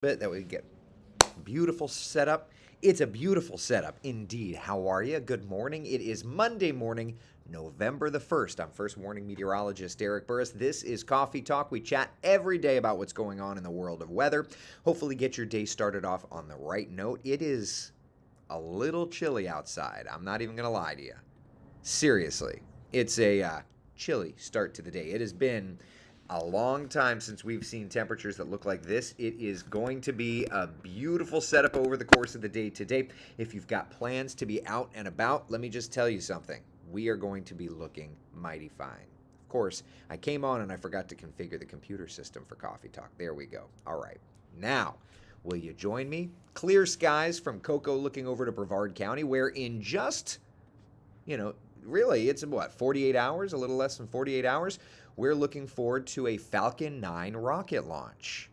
bit that we get beautiful setup. It's a beautiful setup indeed. How are you? Good morning. It is Monday morning, November the 1st. I'm first morning meteorologist Eric Burris. This is Coffee Talk. We chat every day about what's going on in the world of weather. Hopefully get your day started off on the right note. It is a little chilly outside. I'm not even going to lie to you. Seriously. It's a chilly start to the day. It has been a long time since we've seen temperatures that look like this. It is going to be a beautiful setup over the course of the day today. If you've got plans to be out and about, let me just tell you something. We are going to be looking mighty fine. Of course, I came on and I forgot to configure the computer system for Coffee Talk. There we go. All right. Now, will you join me? Clear skies from Cocoa looking over to Brevard County, where in just, really, it's 48 hours, a little less than 48 hours. We're looking forward to a Falcon 9 rocket launch.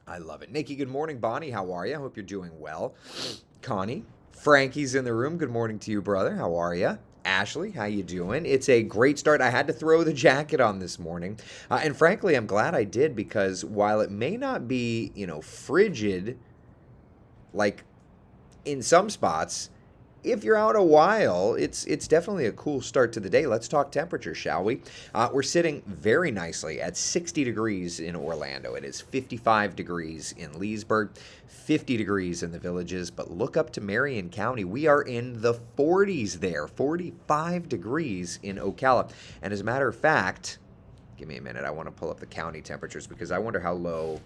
I love it. Nikki, good morning. Bonnie, how are you? I hope you're doing well. Connie, Frankie's in the room. Good morning to you, brother. How are you? Ashley, how you doing? It's a great start. I had to throw the jacket on this morning. And frankly, I'm glad I did because while it may not be, frigid, like in some spots, if you're out a while, it's definitely a cool start to the day. Let's talk temperature, shall we? We're sitting very nicely at 60 degrees in Orlando. It is 55 degrees in Leesburg, 50 degrees in the Villages, but look up to Marion County. We are in the 40s there, 45 degrees in Ocala. And as a matter of fact, give me a minute. I want to pull up the county temperatures because I wonder how low.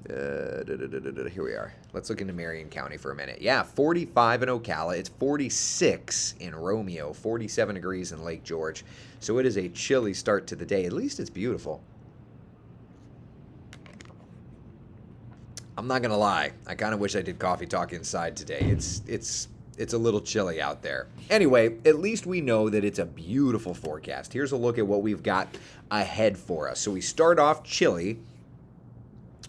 Here we are. Let's look into Marion County for a minute. Yeah, 45 in Ocala. It's 46 in Romeo, 47 degrees in Lake George. So it is a chilly start to the day. At least it's beautiful. I'm not going to lie. I kind of wish I did Coffee Talk inside today. It's a little chilly out there. Anyway, at least we know that it's a beautiful forecast. Here's a look at what we've got ahead for us. So we start off chilly.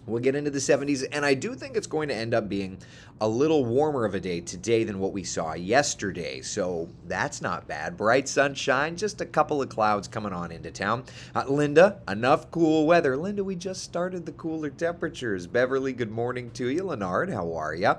We'll get into the 70s, and I do think it's going to end up being a little warmer of a day today than what we saw yesterday, so that's not bad. Bright sunshine, just a couple of clouds coming on into town. Linda, enough cool weather. Linda, we just started the cooler temperatures. Beverly, good morning to you. Leonard, how are you?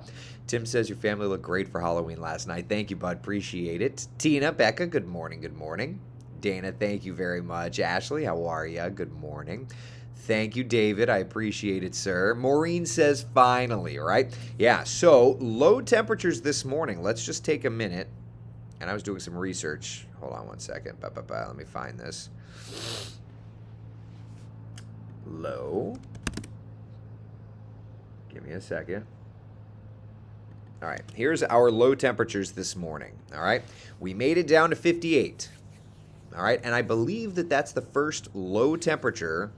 Tim says your family looked great for Halloween last night. Thank you, bud. Appreciate it. Tina, Becca, good morning. Good morning. Dana, thank you very much. Ashley, how are you? Good morning. Thank you, David. I appreciate it, sir. Maureen says, finally, right? Yeah, so low temperatures this morning. Let's just take a minute. And I was doing some research. Hold on one second. Let me find this. Low. Give me a second. All right, here's our low temperatures this morning. All right, we made it down to 58. All right, and I believe that that's the first low temperature.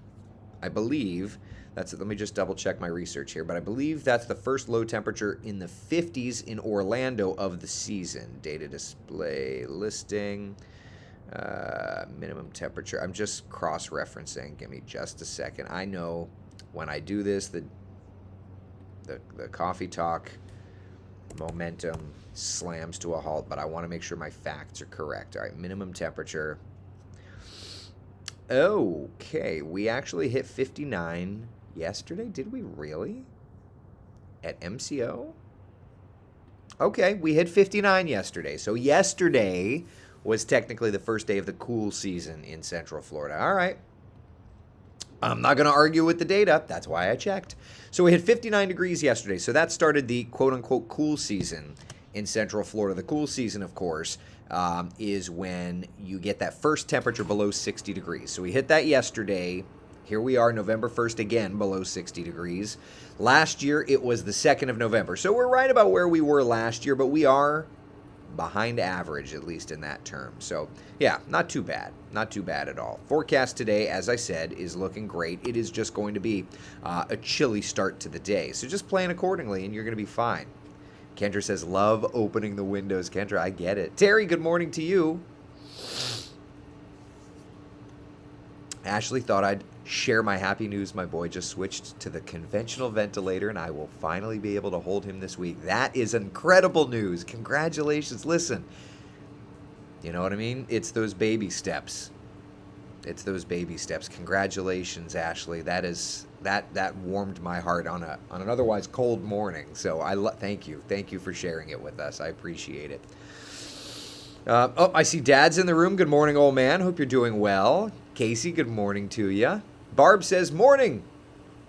I believe that's it. Let me just double check my research here, but I believe that's the first low temperature in the 50s in Orlando of the season. Data display listing, minimum temperature. I'm just cross-referencing. Give me just a second. I know when I do this, the Coffee Talk momentum slams to a halt, but I want to make sure my facts are correct. All right, minimum temperature. Okay, we actually hit 59 yesterday. Did we really? At MCO? Okay, we hit 59 yesterday. So yesterday was technically the first day of the cool season in Central Florida. All right. I'm not going to argue with the data. That's why I checked. So we hit 59 degrees yesterday. So that started the quote-unquote cool season in Central Florida. The cool season, of course, is when you get that first temperature below 60 degrees. So we hit that yesterday. Here we are, November 1st, again, below 60 degrees. Last year, it was the 2nd of November. So we're right about where we were last year, but we are behind average, at least in that term. So, yeah, not too bad. Not too bad at all. Forecast today, as I said, is looking great. It is just going to be a chilly start to the day. So just plan accordingly, and you're going to be fine. Kendra says, love opening the windows. Kendra, I get it. Terry, good morning to you. Ashley thought I'd share my happy news. My boy just switched to the conventional ventilator, and I will finally be able to hold him this week. That is incredible news. Congratulations. Listen, you know what I mean? It's those baby steps. It's those baby steps. Congratulations, Ashley. That warmed my heart on an otherwise cold morning. So thank you. Thank you for sharing it with us. I appreciate it. I see Dad's in the room. Good morning, old man. Hope you're doing well. Casey, good morning to you. Barb says, morning.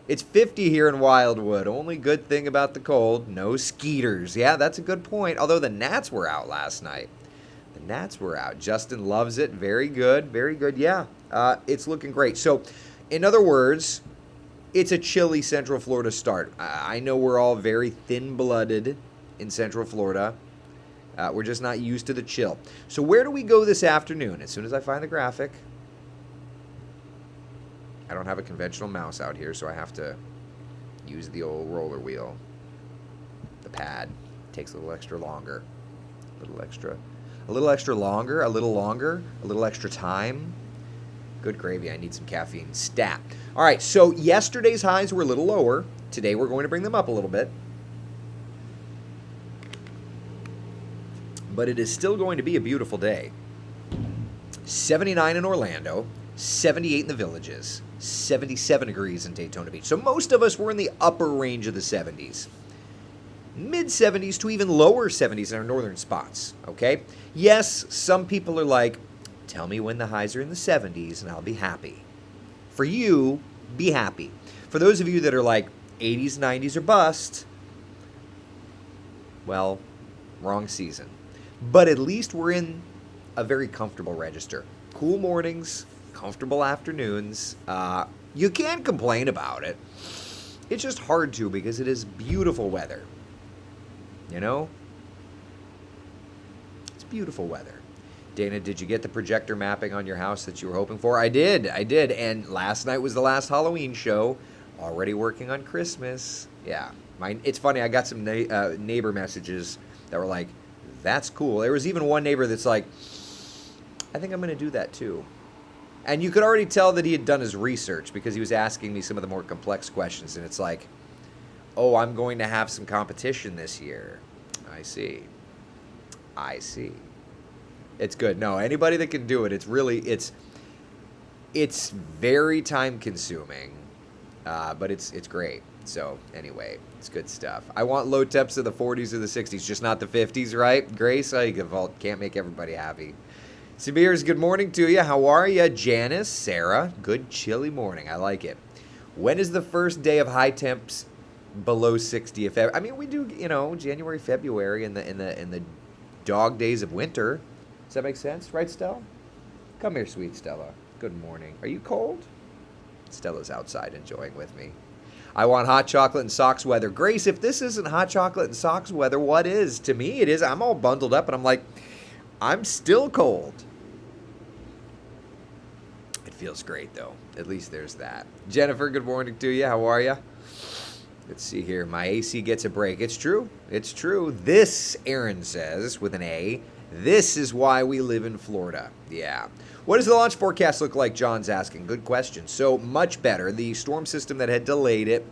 It's 50 here in Wildwood. Only good thing about the cold, no skeeters. Yeah, that's a good point. Although the gnats were out last night. The gnats were out. Justin loves it. Very good. Very good. Yeah, it's looking great. So, in other words, it's a chilly Central Florida start. I know we're all very thin-blooded in Central Florida. We're just not used to the chill. So where do we go this afternoon? As soon as I find the graphic. I don't have a conventional mouse out here, so I have to use the old roller wheel. The pad takes a little extra longer. A little extra longer, a little extra time. Good gravy, I need some caffeine. Stat. All right, so yesterday's highs were a little lower. Today we're going to bring them up a little bit. But it is still going to be a beautiful day. 79 in Orlando, 78 in the Villages, 77 degrees in Daytona Beach. So most of us were in the upper range of the 70s. Mid-70s to even lower 70s in our northern spots, okay? Yes, some people are like, tell me when the highs are in the 70s and I'll be happy. For you, be happy. For those of you that are like 80s, 90s or bust, well, wrong season. But at least we're in a very comfortable register. Cool mornings, comfortable afternoons. You can't complain about it. It's just hard to because it is beautiful weather. You know? It's beautiful weather. Dana, did you get the projector mapping on your house that you were hoping for? I did. And last night was the last Halloween show. Already working on Christmas. Yeah. It's funny, I got some neighbor messages that were like, that's cool. There was even one neighbor that's like, I think I'm going to do that too. And you could already tell that he had done his research because he was asking me some of the more complex questions. And it's like, oh, I'm going to have some competition this year. I see. It's good. No, anybody that can do it, it's very time consuming, but it's great. So anyway, it's good stuff. I want low temps of the 40s or the 60s, just not the 50s, right? Grace, I can't make everybody happy. Sabirs, good morning to you. How are you? Janice, Sarah, good chilly morning. I like it. When is the first day of high temps below 60? I mean, we do, January, February, in the dog days of winter. Does that make sense, right, Stella? Come here, sweet Stella. Good morning. Are you cold? Stella's outside enjoying with me. I want hot chocolate and socks weather. Grace, if this isn't hot chocolate and socks weather, what is? To me, it is. I'm all bundled up, and I'm like, I'm still cold. It feels great, though. At least there's that. Jennifer, good morning to you. How are you? Let's see here. My AC gets a break. It's true. It's true. This, Aaron says, with an A, this is why we live in Florida. Yeah. What does the launch forecast look like? John's asking. Good question. So much better. The storm system that had delayed it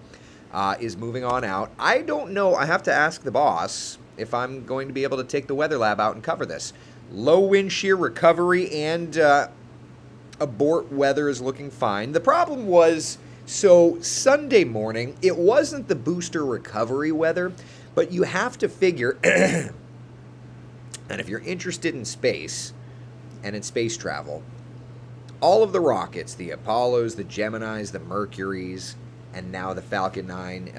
is moving on out. I don't know. I have to ask the boss if I'm going to be able to take the weather lab out and cover this. Low wind shear recovery and abort weather is looking fine. The problem was, so Sunday morning, it wasn't the booster recovery weather, but you have to figure, and if you're interested in space and in space travel, all of the rockets, the Apollos, the Geminis, the Mercuries, and now the Falcon 9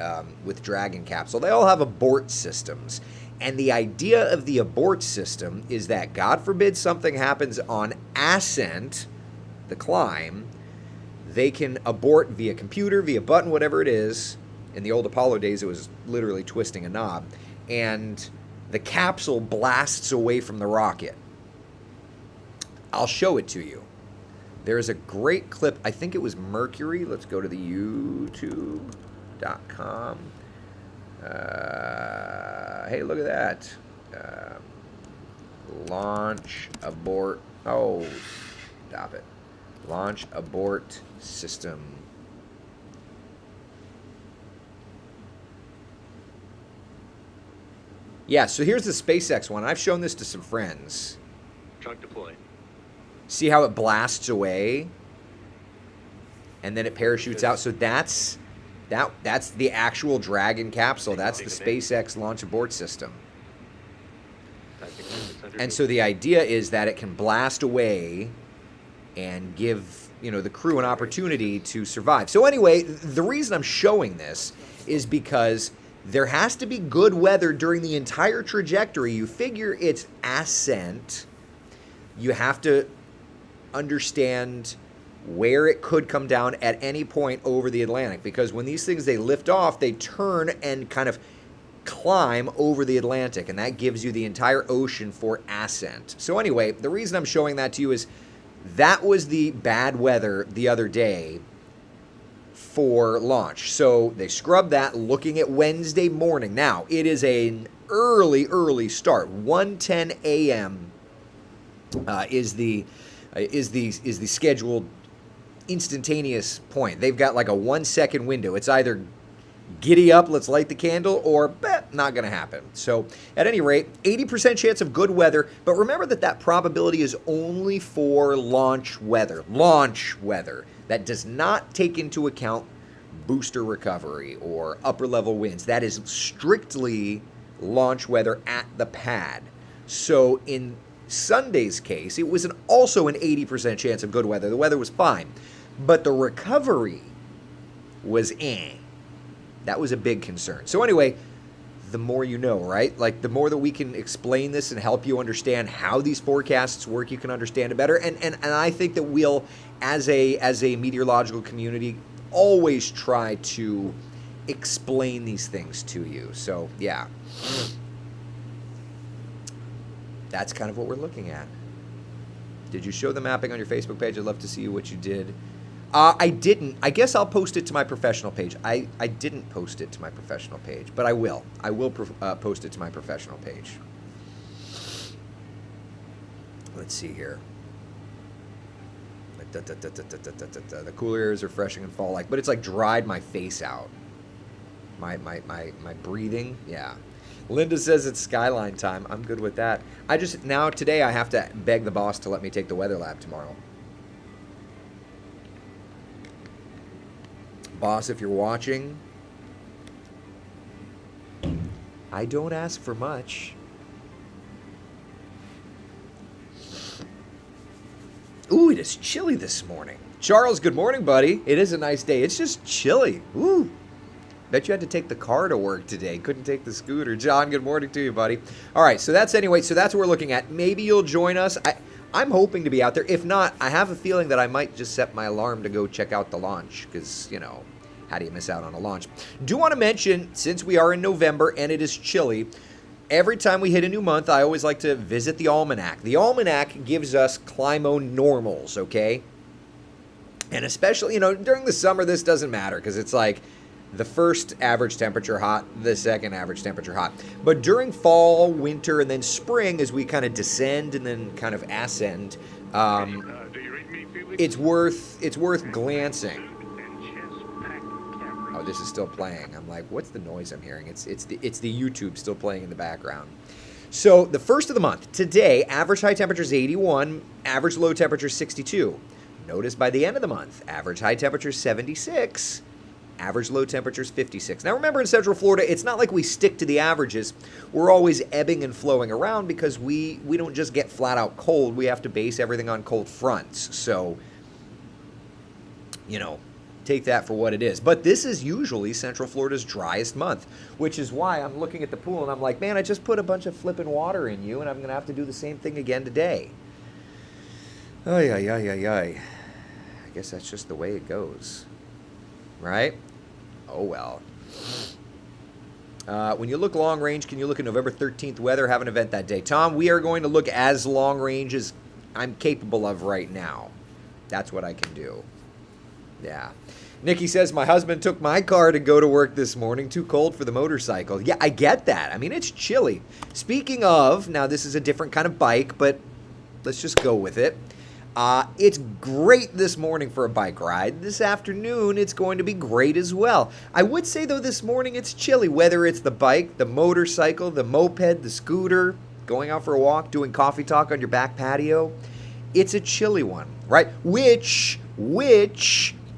with Dragon capsule, they all have abort systems. And the idea of the abort system is that, God forbid something happens on ascent, the climb, they can abort via computer, via button, whatever it is. In the old Apollo days, it was literally twisting a knob. And the capsule blasts away from the rocket. I'll show it to you. There's a great clip. I think it was Mercury. Let's go to the youtube.com. Hey, look at that. Launch abort. Oh, stop it. Launch abort system. Yeah, so here's the SpaceX one. I've shown this to some friends. Truck deployed. See how it blasts away? and then it parachutes out. So that's the actual Dragon capsule. That's the SpaceX launch abort system. And so the idea is that it can blast away and give, the crew an opportunity to survive. So anyway, the reason I'm showing this is because there has to be good weather during the entire trajectory. You figure it's ascent. You have to understand where it could come down at any point over the Atlantic, because when these things, they lift off, they turn and kind of climb over the Atlantic, and that gives you the entire ocean for ascent. So anyway, the reason I'm showing that to you is that was the bad weather the other day for launch. So they scrubbed that looking at Wednesday morning. Now, it is an early start. 1:10 a.m. Is the scheduled instantaneous point. They've got like a 1 second window. It's either giddy up, let's light the candle, or not going to happen. So at any rate, 80% chance of good weather, but remember that probability is only for launch weather. Launch weather. That does not take into account booster recovery or upper level winds. That is strictly launch weather at the pad. So in Sunday's case, it was also an 80% chance of good weather. The weather was fine, but the recovery was That was a big concern. So anyway, the more you know, right? Like the more that we can explain this and help you understand how these forecasts work, you can understand it better. And I think that we'll, as a meteorological community, always try to explain these things to you. So yeah, that's kind of what we're looking at. Did you show the mapping on your Facebook page? I'd love to see what you did. I didn't. I guess I'll post it to my professional page. I didn't post it to my professional page, but I will. I will post it to my professional page. Let's see here. The cooler air is refreshing and fall-like, but it's like dried my face out. My breathing, yeah. Linda says it's Skyline time. I'm good with that. Today I have to beg the boss to let me take the weather lab tomorrow. Boss, if you're watching, I don't ask for much. Ooh, it is chilly this morning. Charles, good morning, buddy. It is a nice day. It's just chilly. Ooh. Bet you had to take the car to work today. Couldn't take the scooter. John, good morning to you, buddy. All right, so that's what we're looking at. Maybe you'll join us. I'm hoping to be out there. If not, I have a feeling that I might just set my alarm to go check out the launch because, how do you miss out on a launch? Do want to mention, since we are in November and it is chilly, every time we hit a new month, I always like to visit the almanac. The almanac gives us climo normals, okay? And especially, during the summer, this doesn't matter because it's like the first average temperature hot, the second average temperature hot. But during fall, winter, and then spring, as we kind of descend and then kind of ascend, it's worth glancing. Oh, this is still playing. I'm like, what's the noise I'm hearing? It's the YouTube still playing in the background. So the first of the month, today, average high temperature is 81, average low temperature is 62. Notice by the end of the month, average high temperature is 76, average low temperature is 56. Now remember, in Central Florida, it's not like we stick to the averages. We're always ebbing and flowing around because we don't just get flat out cold. We have to base everything on cold fronts. So, take that for what it is. But this is usually Central Florida's driest month, which is why I'm looking at the pool and I'm like, man, I just put a bunch of flipping water in you and I'm going to have to do the same thing again today. Ay. I guess that's just the way it goes. Right? Oh, well. When you look long range, can you look at November 13th weather, have an event that day? Tom, we are going to look as long range as I'm capable of right now. That's what I can do. Yeah. Nikki says, my husband took my car to go to work this morning. Too cold for the motorcycle. Yeah, I get that. I mean, it's chilly. Speaking of, now this is a different kind of bike, but let's just go with it. It's great this morning for a bike ride. This afternoon, it's going to be great as well. I would say, though, this morning it's chilly, whether it's the bike, the motorcycle, the moped, the scooter, going out for a walk, doing coffee talk on your back patio. It's a chilly one, right? Which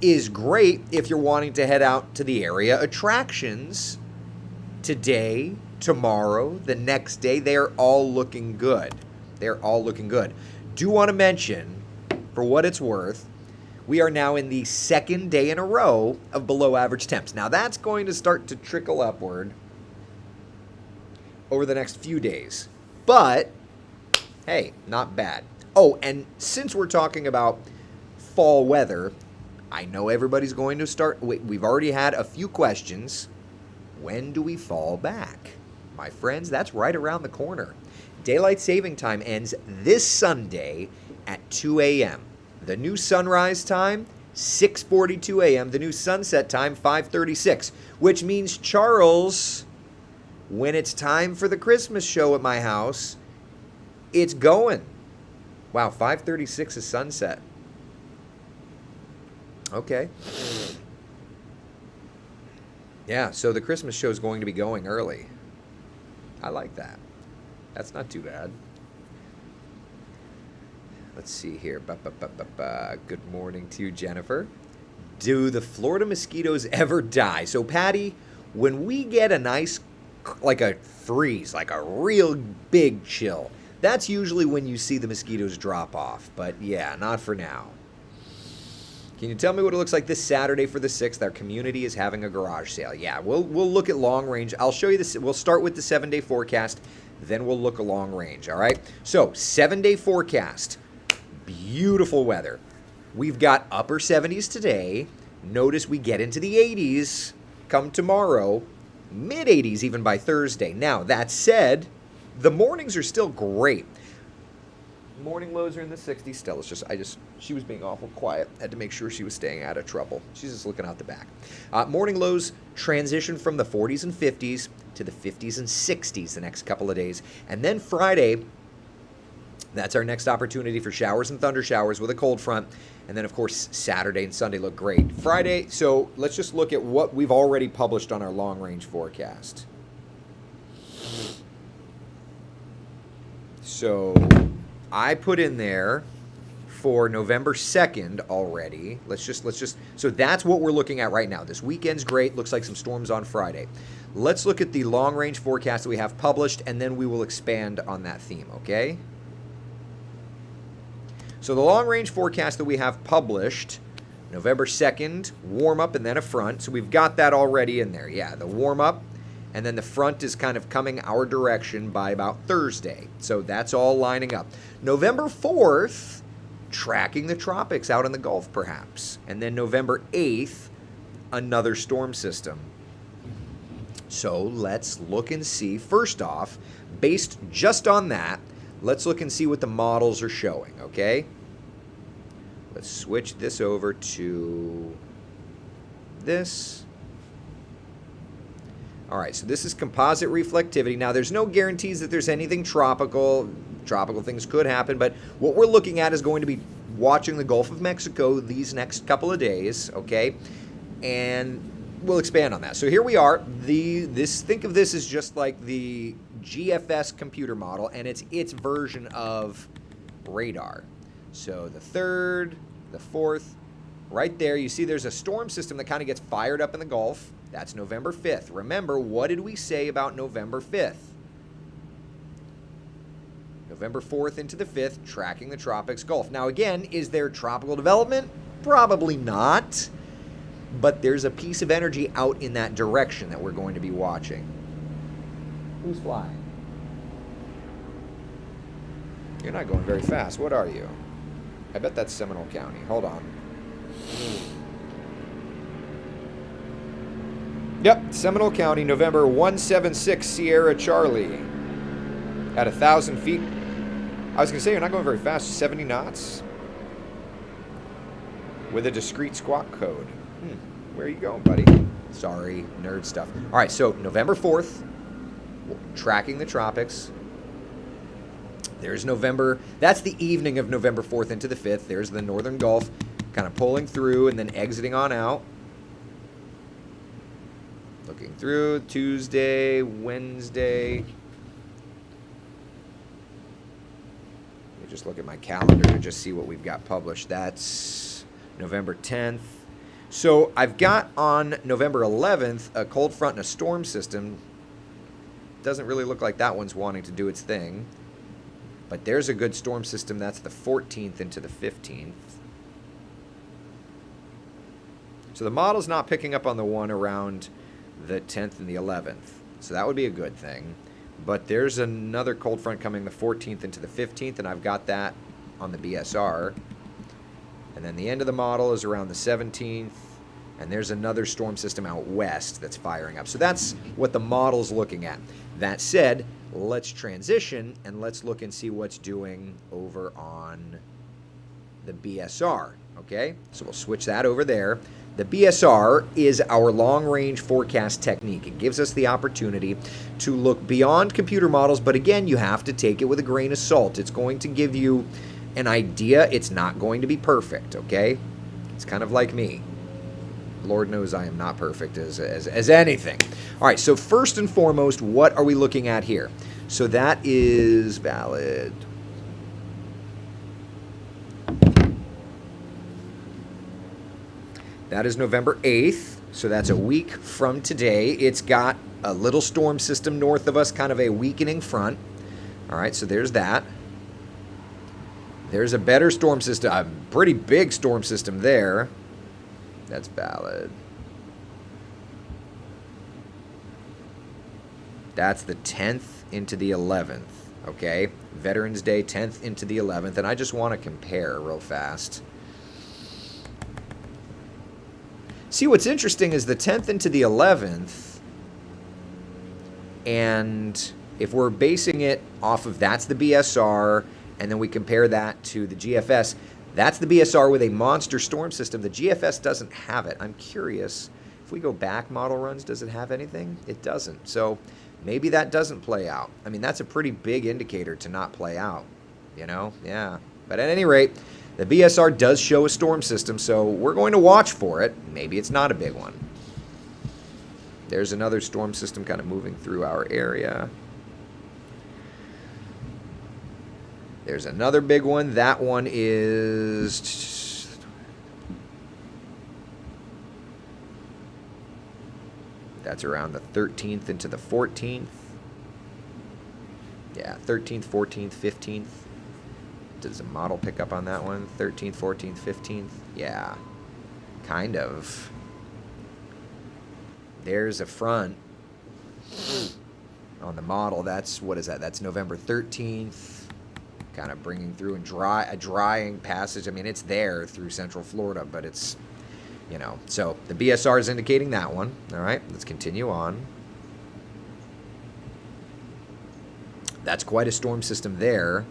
is great if you're wanting to head out to the area attractions today, tomorrow, the next day. They're all looking good. They're all looking good. Do want to mention, for what it's worth, we are now in the second day in a row of below average temps. Now that's going to start to trickle upward over the next few days. But, hey, not bad. Oh, and since we're talking about fall weather, I know everybody's going to start. We've already had a few questions. When do we fall back? My friends, that's right around the corner. Daylight saving time ends this Sunday at 2 a.m. The new sunrise time, 6:42 a.m. The new sunset time, 5:36, which means, Charles, when it's time for the Christmas show at my house, it's going. Wow, 5:36 is sunset. Okay. Yeah, so the Christmas show is going to be going early. I like that. That's not too bad. Let's see here. Good morning to you, Jennifer. Do the Florida mosquitoes ever die? So, Patty, when we get a nice, like a freeze, like a real big chill, that's usually when you see the mosquitoes drop off. But yeah, not for now. Can you tell me what it looks like this Saturday for the 6th? Our community is having a garage sale. Yeah, we'll look at long range. I'll show you this. We'll start with the 7-day forecast, then we'll look at long range, all right? So, 7-day forecast. Beautiful weather. We've got upper 70s today. Notice we get into the 80s come tomorrow. Mid 80s even by Thursday. Now, that said, the mornings are still great. Morning lows are in the 60s still. She was being awful quiet. Had to make sure she was staying out of trouble. She's just looking out the back. Morning lows transition from the 40s and 50s to the 50s and 60s the next couple of days. And then Friday, that's our next opportunity for showers and thunder showers with a cold front. And then, of course, Saturday and Sunday look great. Friday, so let's just look at what we've already published on our long-range forecast. So I put in there for November 2nd already. Let's just, so that's what we're looking at right now. This weekend's great. Looks like some storms on Friday. Let's look at the long-range forecast that we have published, and then we will expand on that theme, okay? So the long-range forecast that we have published, November 2nd, warm-up and then a front. So we've got that already in there. Yeah, the warm-up, and then the front is kind of coming our direction by about Thursday. So that's all lining up. November 4th, tracking the tropics out in the Gulf, perhaps. And then November 8th, another storm system. So let's look and see. First off, based just on that, let's look and see what the models are showing, okay? Let's switch this over to this. All right, so this is composite reflectivity. Now, there's no guarantees that there's anything tropical. Tropical things could happen, but what we're looking at is going to be watching the Gulf of Mexico these next couple of days, okay? And we'll expand on that. So here we are. Think of this as just like the GFS computer model, and it's its version of radar. So the 3rd, the 4th, right there, you see there's a storm system that kind of gets fired up in the Gulf. That's November 5th. Remember, what did we say about November 5th? November 4th into the 5th, tracking the tropics Gulf. Now again, is there tropical development? Probably not. But there's a piece of energy out in that direction that we're going to be watching. Who's flying? You're not going very fast. What are you? I bet that's Seminole County. Hold on. Yep, Seminole County, November 176 Sierra Charlie. At 1,000 feet. I was going to say, you're not going very fast. 70 knots. With a discrete squawk code. Where are you going, buddy? Sorry, nerd stuff. All right, so November 4th, tracking the tropics. There's November. That's the evening of November 4th into the 5th. There's the northern Gulf kind of pulling through and then exiting on out. Looking through Tuesday, Wednesday. Let me just look at my calendar to just see what we've got published. That's November 10th. So I've got on November 11th a cold front and a storm system. Doesn't really look like that one's wanting to do its thing. But there's a good storm system. That's the 14th into the 15th. So the model's not picking up on the one around the 10th and the 11th. So that would be a good thing. But there's another cold front coming the 14th into the 15th, and I've got that on the BSR. And then the end of the model is around the 17th, and there's another storm system out west that's firing up. So that's what the model's looking at. That said, let's transition and let's look and see what's doing over on the BSR, okay? So we'll switch that over there. The BSR is our long-range forecast technique. It gives us the opportunity to look beyond computer models, but again, you have to take it with a grain of salt. It's going to give you an idea. It's not going to be perfect, okay? It's kind of like me. Lord knows I am not perfect as anything. All right, so first and foremost, what are we looking at here? So that is valid. That is November 8th, so that's a week from today. It's got a little storm system north of us, kind of a weakening front. All right, so there's that. There's a better storm system, a pretty big storm system there. That's valid. That's the 10th into the 11th, okay? Veterans Day, 10th into the 11th, and I just want to compare real fast. See, what's interesting is the 10th into the 11th, and if we're basing it off of that's the BSR, and then we compare that to the GFS, that's the BSR with a monster storm system. The GFS doesn't have it. I'm curious, if we go back model runs, does it have anything? It doesn't. So maybe that doesn't play out. I mean, that's a pretty big indicator to not play out, you know? Yeah. But at any rate, the BSR does show a storm system, so we're going to watch for it. Maybe it's not a big one. There's another storm system kind of moving through our area. There's another big one. That one is... That's around the 13th into the 14th. Yeah, 13th, 14th, 15th. Does the model pick up on that one? 13th, 14th, 15th? Yeah, kind of. There's a front on the model. That's, what is that? That's November 13th. Kind of bringing through and a drying passage. I mean, it's there through Central Florida, but it's, you know. So the BSR is indicating that one. All right, let's continue on. That's quite a storm system there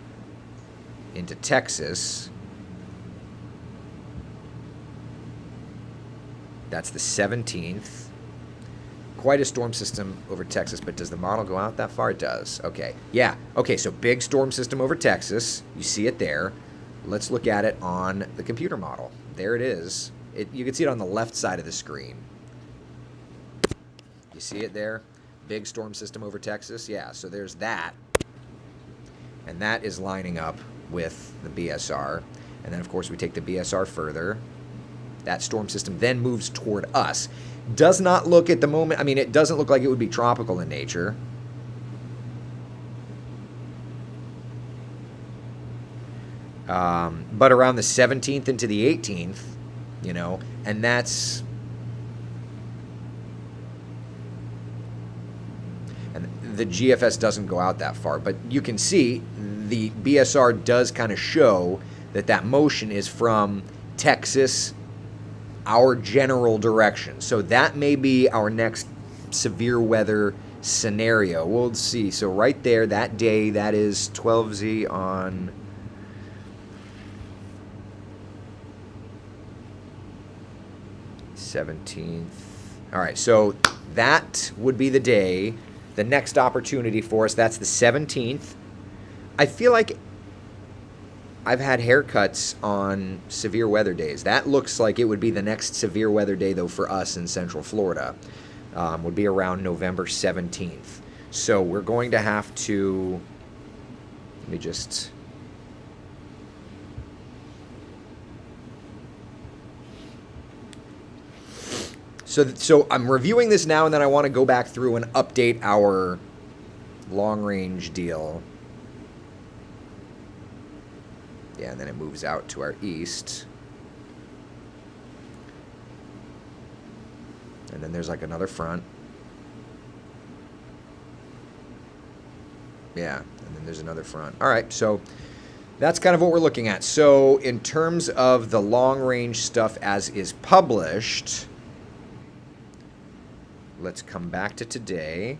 into Texas. That's the 17th. Quite a storm system over Texas, but does the model go out that far? It does. Okay. Yeah. Okay, so big storm system over Texas. You see it there. Let's look at it on the computer model. There it is. You can see it on the left side of the screen. You see it there? Big storm system over Texas. Yeah, so there's that. And that is lining up with the BSR. And then, of course, we take the BSR further. That storm system then moves toward us. Does not look at the moment, I mean, it doesn't look like it would be tropical in nature. But around the 17th into the 18th, you know, and that's... And the GFS doesn't go out that far, but you can see the BSR does kind of show that that motion is from Texas, our general direction. So that may be our next severe weather scenario. We'll see. So right there, that day, that is 12Z on... '17th. All right, so that would be the day, the next opportunity for us. That's the 17th. I feel like I've had haircuts on severe weather days. That looks like it would be the next severe weather day, though, for us in Central Florida. Would be around November 17th. So we're going to have to... Let me just... So I'm reviewing this now, and then I want to go back through and update our long-range deal. Yeah, and then it moves out to our east. And then there's like another front. Yeah, and then there's another front. All right, so that's kind of what we're looking at. So in terms of the long-range stuff as is published, let's come back to today.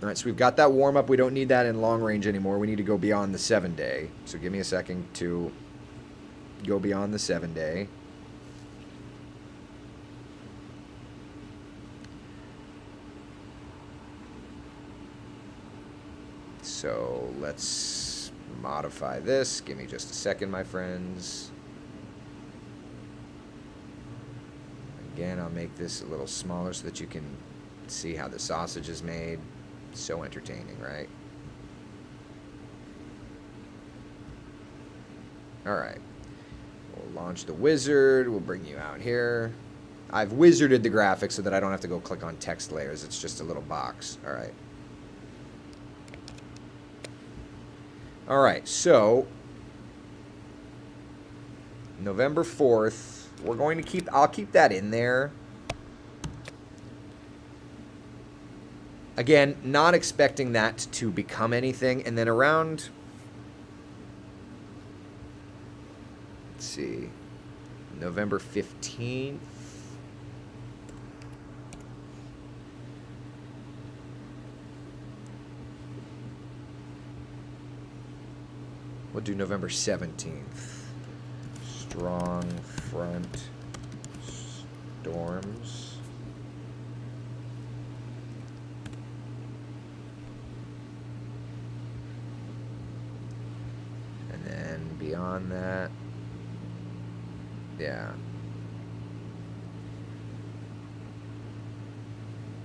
All right, so we've got that warm-up. We don't need that in long range anymore. We need to go beyond the 7-day. So give me a second to go beyond the 7-day. So let's modify this. Give me just a second, my friends. Again, I'll make this a little smaller so that you can see how the sausage is made. So entertaining, right? All right. We'll launch the wizard. We'll bring you out here. I've wizarded the graphics so that I don't have to go click on text layers. It's just a little box. All right. All right, so November 4th, we're going to I'll keep that in there. Again, not expecting that to become anything. And then around, let's see, November 15th. We'll do November 17th. Strong front storms. And then beyond that, yeah.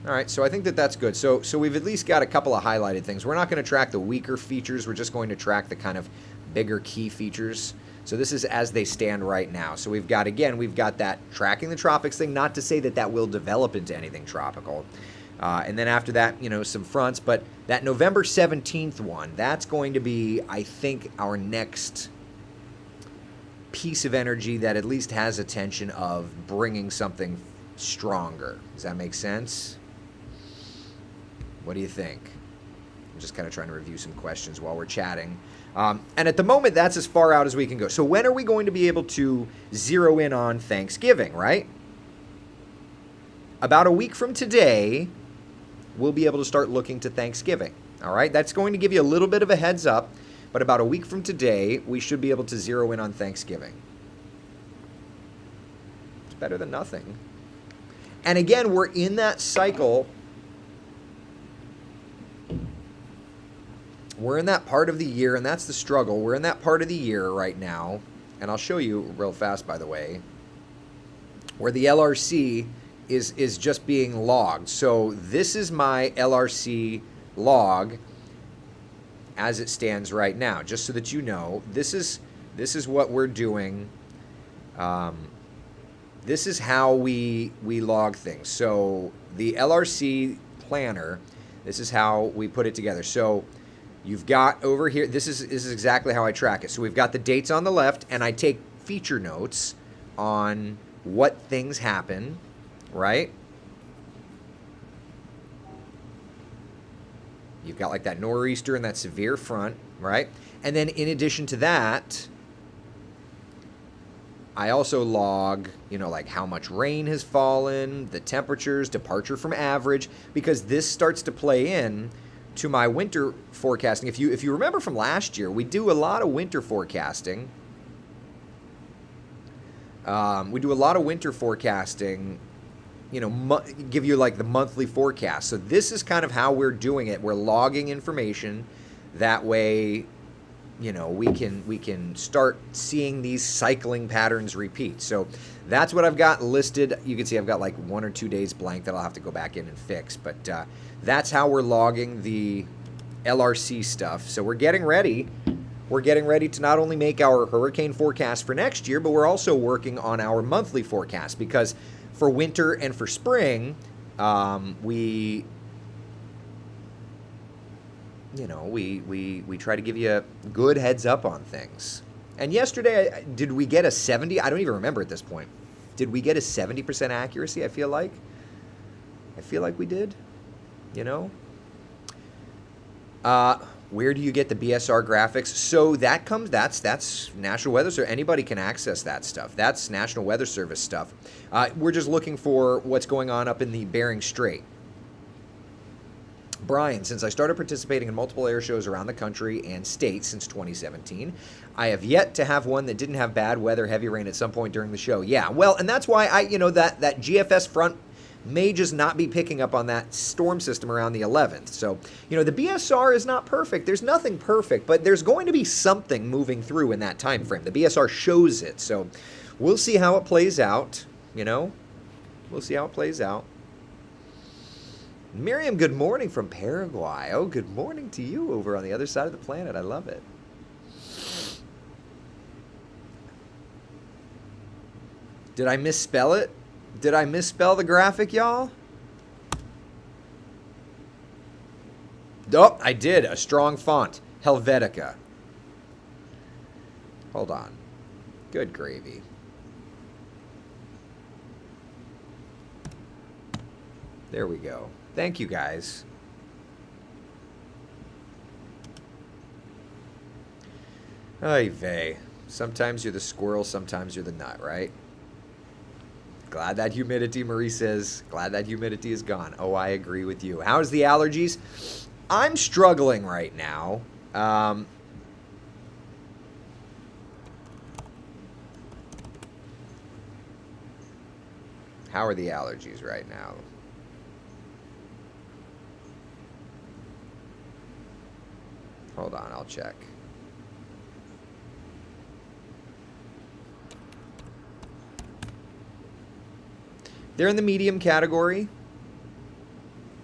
All right, so I think that that's good. So we've at least got a couple of highlighted things. We're not going to track the weaker features. We're just going to track the kind of bigger key features. So this is as they stand right now. So we've got, again, we've got that tracking the tropics thing, not to say that that will develop into anything tropical. And then after that, you know, some fronts. But that November 17th one, that's going to be, I think, our next piece of energy that at least has attention of bringing something stronger. Does that make sense? What do you think? I'm just kind of trying to review some questions while we're chatting. And at the moment, that's as far out as we can go. So when are we going to be able to zero in on Thanksgiving, right? About a week from today, we'll be able to start looking to Thanksgiving. All right? That's going to give you a little bit of a heads up. But about a week from today, we should be able to zero in on Thanksgiving. It's better than nothing. And again, we're in that cycle. We're in that part of the year, and that's the struggle. We're in that part of the year right now, and I'll show you real fast, by the way, where the LRC is just being logged. So this is my LRC log as it stands right now, just so that you know. This is what we're doing. This is how we log things. So the LRC planner, this is how we put it together. So you've got over here, this is exactly how I track it. So we've got the dates on the left, and I take feature notes on what things happen, right? You've got like that nor'easter and that severe front, right? And then in addition to that, I also log, you know, like how much rain has fallen, the temperatures, departure from average, because this starts to play in to my winter forecasting. If you remember from last year, we do a lot of winter forecasting. We do a lot of winter forecasting, you know, give you like the monthly forecast. So this is kind of how we're doing it. We're logging information. That way, you know, we can start seeing these cycling patterns repeat. So that's what I've got listed. You can see I've got like 1 or 2 days blank that I'll have to go back in and fix. But that's how we're logging the LRC stuff. So we're getting ready. we're getting ready to not only make our hurricane forecast for next year, but we're also working on our monthly forecast, because for winter and for spring, we try to give you a good heads up on things. And yesterday, did we get a 70? I don't even remember at this point. Did we get a 70% accuracy? I feel like we did, Where do you get the BSR graphics? So that's National Weather Service. Anybody can access that stuff. That's National Weather Service stuff. We're just looking for what's going on up in the Bering Strait. Brian, since I started participating in multiple air shows around the country and states since 2017, I have yet to have one that didn't have bad weather, heavy rain at some point during the show. Yeah, well, and that's why that GFS front may just not be picking up on that storm system around the 11th. So, the BSR is not perfect. There's nothing perfect, but there's going to be something moving through in that time frame. The BSR shows it. So, we'll see how it plays out, We'll see how it plays out. Miriam, good morning from Paraguay. Oh, good morning to you over on the other side of the planet. I love it. Did I misspell it? Did I misspell the graphic, y'all? Oh, I did. A strong font. Helvetica. Hold on. Good gravy. There we go. Thank you, guys. Ay vey. Sometimes you're the squirrel, sometimes you're the nut, right? Glad that humidity, Marie says. Glad that humidity is gone. Oh, I agree with you. How's the allergies? I'm struggling right now. How are the allergies right now? Hold on, I'll check. They're in the medium category.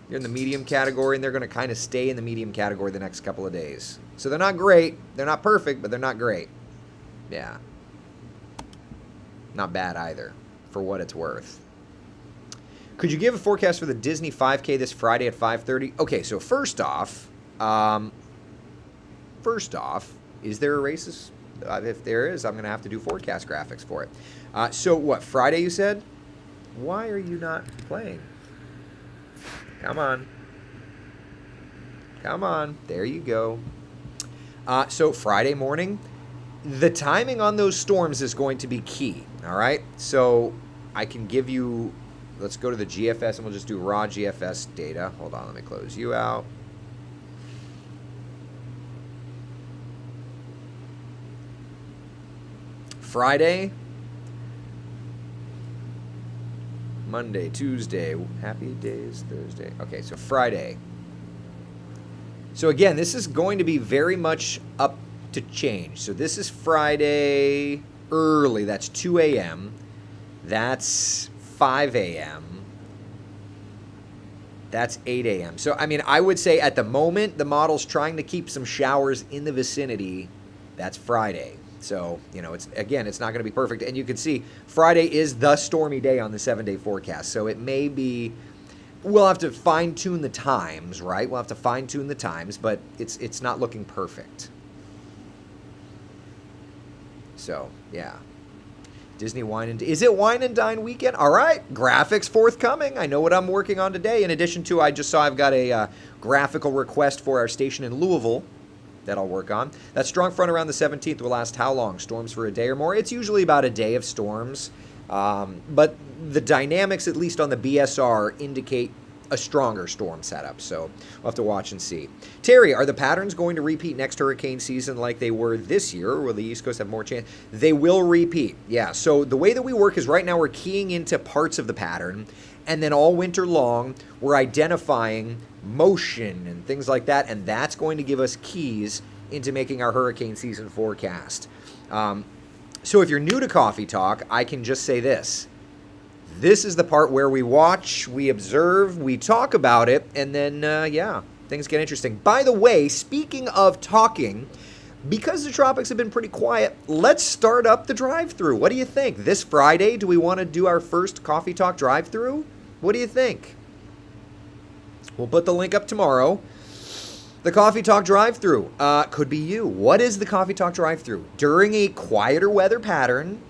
They're in the medium category, and they're going to kind of stay in the medium category the next couple of days. So they're not great. They're not perfect, but they're not great. Yeah. Not bad either, for what it's worth. Could you give a forecast for the Disney 5K this Friday at 5:30? Okay, so first off, is there a race? If there is, I'm going to have to do forecast graphics for it. So what, Friday you said? Why are you not playing? Come on. Come on. There you go. So Friday morning, the timing on those storms is going to be key. All right? So I can give you, let's go to the GFS, and we'll just do raw GFS data. Hold on, let me close you out. Friday, Monday, Tuesday, happy days, Thursday. Okay, so Friday. So again, this is going to be very much up to change. So this is Friday early. That's 2 a.m. That's 5 a.m. That's 8 a.m. So, I mean, I would say at the moment, the model's trying to keep some showers in the vicinity. That's Friday. So, it's not going to be perfect. And you can see Friday is the stormy day on the 7-day forecast. So it may be, we'll have to fine-tune the times, right? We'll have to fine-tune the times, but it's not looking perfect. So, yeah. Disney is it Wine and Dine weekend? All right, graphics forthcoming. I know what I'm working on today. In addition to, I just saw I've got a graphical request for our station in Louisville that I'll work on. That strong front around the 17th will last how long? Storms for a day or more? It's usually about a day of storms. But the dynamics, at least on the BSR, indicate a stronger storm setup. So we'll have to watch and see. Terry, are the patterns going to repeat next hurricane season like they were this year? Or will the East Coast have more chance? They will repeat. Yeah. So the way that we work is right now we're keying into parts of the pattern. And then all winter long, we're identifying motion and things like that, and that's going to give us keys into making our hurricane season forecast. So if you're new to Coffee Talk, I can just say this. This is the part where we watch, we observe, we talk about it, and then, things get interesting. By the way, speaking of talking, because the tropics have been pretty quiet, let's start up the drive-through. What do you think? This Friday, do we want to do our first Coffee Talk drive-through? What do you think? We'll put the link up tomorrow. The Coffee Talk drive-through could be you. What is the Coffee Talk drive-through? During a quieter weather pattern,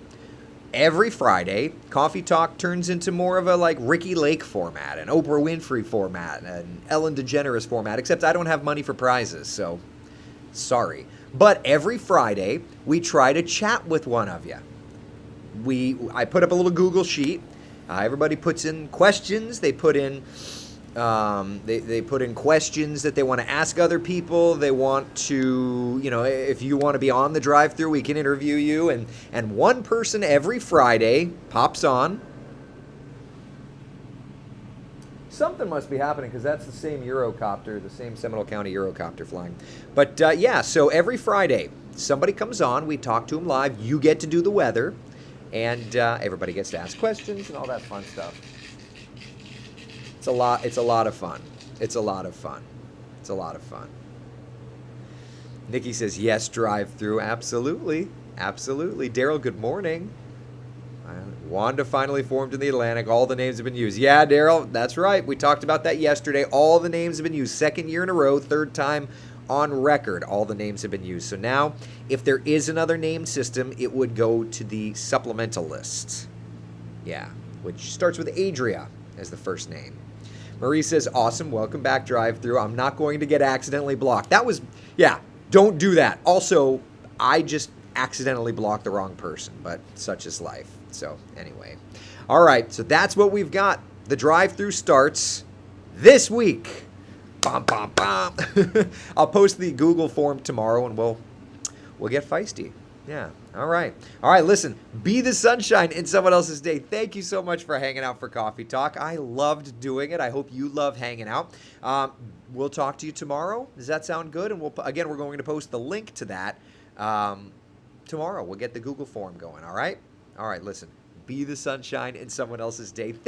every Friday, Coffee Talk turns into more of a like Ricky Lake format, an Oprah Winfrey format, an Ellen DeGeneres format, except I don't have money for prizes, so sorry. But every Friday, we try to chat with one of you. I put up a little Google sheet. Everybody puts in questions. They put in they put in questions that they want to ask other people. They want to, if you want to be on the drive-thru, we can interview you. And one person every Friday pops on. Something must be happening because that's the same Eurocopter, the same Seminole County Eurocopter flying. But so every Friday, somebody comes on. We talk to them live. You get to do the weather. And everybody gets to ask questions and all that fun stuff. It's a lot of fun. It's a lot of fun. It's a lot of fun. Nikki says, yes, drive-through. Absolutely. Absolutely. Daryl, good morning. Wanda finally formed in the Atlantic. All the names have been used. Yeah, Daryl, that's right. We talked about that yesterday. All the names have been used. Second year in a row, third time on record. All the names have been used. So now, if there is another name system, it would go to the supplemental list. Yeah, which starts with Adria as the first name. Marie says, awesome, welcome back, drive-thru. I'm not going to get accidentally blocked. Don't do that. Also, I just accidentally blocked the wrong person, but such is life. So anyway. All right, so that's what we've got. The drive-thru starts this week. Bum, bum, bum. I'll post the Google form tomorrow, and we'll get feisty. Yeah. All right. Listen, be the sunshine in someone else's day. Thank you so much for hanging out for Coffee Talk. I loved doing it. I hope you love hanging out. We'll talk to you tomorrow. Does that sound good? And we're going to post the link to that tomorrow. We'll get the Google form going. All right. Listen, be the sunshine in someone else's day.